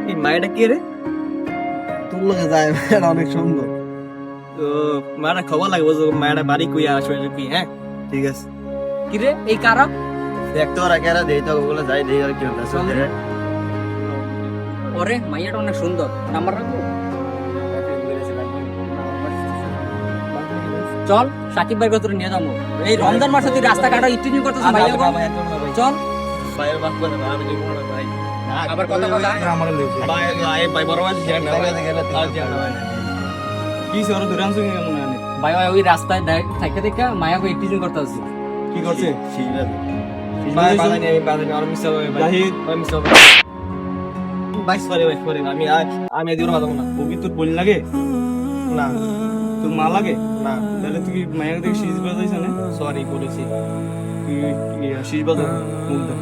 এই মায়েটা কে রে? তোর লোকে যায় মেয়েটা অনেক সুন্দর। তো মায়েরা খবর লাগবে যে মায়েরা বাড়ি কই আসবে কি? হ্যাঁ ঠিক আছে, কি রে এই কারা? দেখতে ওরা কেরা দেই তো ওগুলো যাই দেই আর কি হচ্ছে চল রে। ওরে মাইয়াটা অনেক সুন্দর, নাম্বার রাখবো? চল সাকিব ভাই কত নিয়ে যাবো। এই রমজান মাসে তুই রাস্তা কাটা ইটিনি করতেছ মাইয়া চল। ভাইয়ের বাপ করে আমি দেখব না ভাই। আবার কথা কথা আমার লেগে ভাই বড় ভাই জান না ভাই। আর জান না ভাই। কি সর ধরে আনছো কি কেমন আনে? ভাই ওই রাস্তায় থাকে দেখা মায়া কই ইটিনি করতেছ। কি করছে? শিলা ভাই বাদানি আমি বাদানি আর মিস হবে ভাই। জাহিদ ভাই মিস হবে। ভাই সরি আমি এদিকে মাথাবো না। ওকে তোর বল লাগে? না তোর মা লাগে? না তাহলে তুই মায়ের থেকে শীষ বাজাইছ না? সরি বলেছি। তুই শীষ বাজা মুখ দেখ।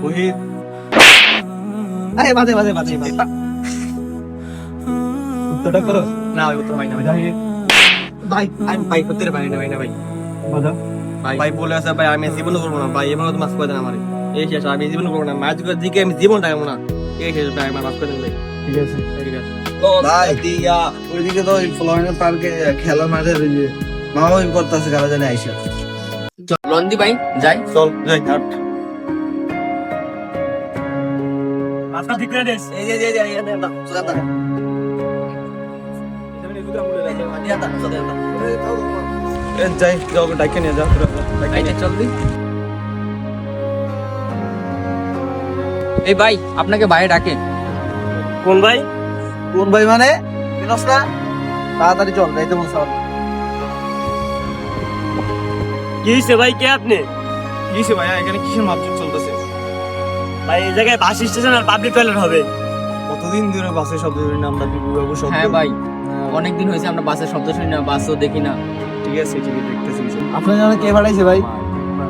ওহিদ আরে বাজে উত্তরটা করো। না ওই উত্তর ভাই না ভাই জাহিদ ভাই আমি ভাই করতে পারি না ভাই বাজা। ভাই বলে আছে ভাই আমি জীবন করবো না ভাই এবার তো মাফ করে দেন আমার এই শেষ আমি জীবন করবো না মাছ দিকে আমি জীবনটা কেমন না এই শেষ ভাই আমার মাফ করে দেন ভাই ঠিক আছে। ঠিক আছে ভাই দিয়া ওইদিকে তো ওই ফ্লোরিনা পার্কে খেলার মাঠে ওই যে মামা ওই করতেছে কারা জানে আইসা লন্দি ভাই যাই। চল যাই হাট রাস্তা ঠিক করে দেস। এই যে না সুদাতা যাই যাও ডাইকে নিয়ে যাও। ভাই চল দি। এই ভাই আপনাকে ভাই ডাকে। কোন ভাই? কোন ভাই মানে চিনস না তাড়াতাড়ি চল যাইতে বলছ কি হইছে ভাই? কে আপনি? কি হইছে ভাই? এখানে কিসের মাপজুক চলতেছে? ভাই এই জায়গায় বাস স্টেশন আর পাবলিক টয়লেট হবে। কতদিন ধরে বাসে শব্দ শুনি না আমরা বিবাহ শব্দ। হ্যাঁ ভাই অনেকদিন হয়েছে আমরা বাসের শব্দ শুনি না, বাসও দেখি না। ঠিক আছে দেখতেছি। আপনার জানা কে বাড়াইছে ভাই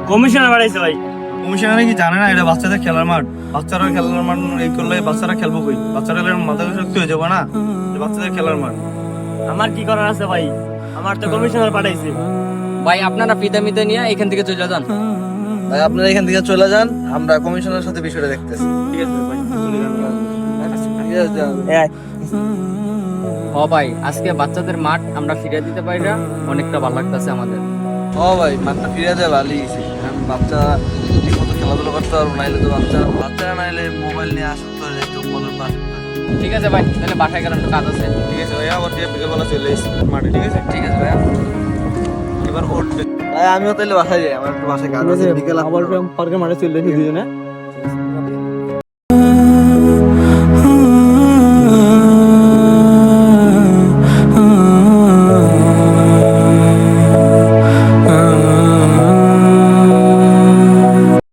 কমিশনার বাড়াইছে ভাই। কমিশনার কি জানে না এটা বাচ্চাদের খেলার মাঠ? বাচ্চারা খেলার মাঠ এই করলে বাচ্চারা খেলবো কই? বাচ্চারা মাথা শক্তি হয়ে যাবো না? বাচ্চাদের খেলার মাঠ। আমার কি করার আছে ভাই? আমার তো কমিশনার পাঠাইছে। ভাই আপনারা ফিতা মিতা নিয়ে এখান থেকে চলে যান। ভাই আপনারা এখান থেকে চলে যান আমরা কমিশনারের সাথে বিষয়টা দেখতেছি ঠিক আছে ভাই চলে যান। ঠিক আছে যান। হ ভাই আজকে বাচ্চাদের মাঠ আমরা ফিরে দিতে পারি না, অনেকটা ভালো লাগতেছে আমাদের। ও ভাই মাঠটা ফিরে দেয় ভালোই গেছে কারণ বাচ্চা ঠিক মতো খেলাধুলা করতে পারবো নাইলে তো বাচ্চারা নাইলে মোবাইল নিয়ে আসক্ত হয়ে যেত বলার পর ঠিক আছে ভাই তাহলে বাসায় গেলাম, একটু কাজ আছে। ঠিক আছে ভাইয়া আবার দিয়ে বিকেলবেলা চলে এসেছি মাঠে। ঠিক আছে ঠিক আছে ভাইয়া। এবার উঠবে। ভাই আমিও তাহলে বাসায় যাই আমার একটু বাসায় কাজ আছে বিকেল আবার পার্কের মাঠে চলে এসেছি দুজনে।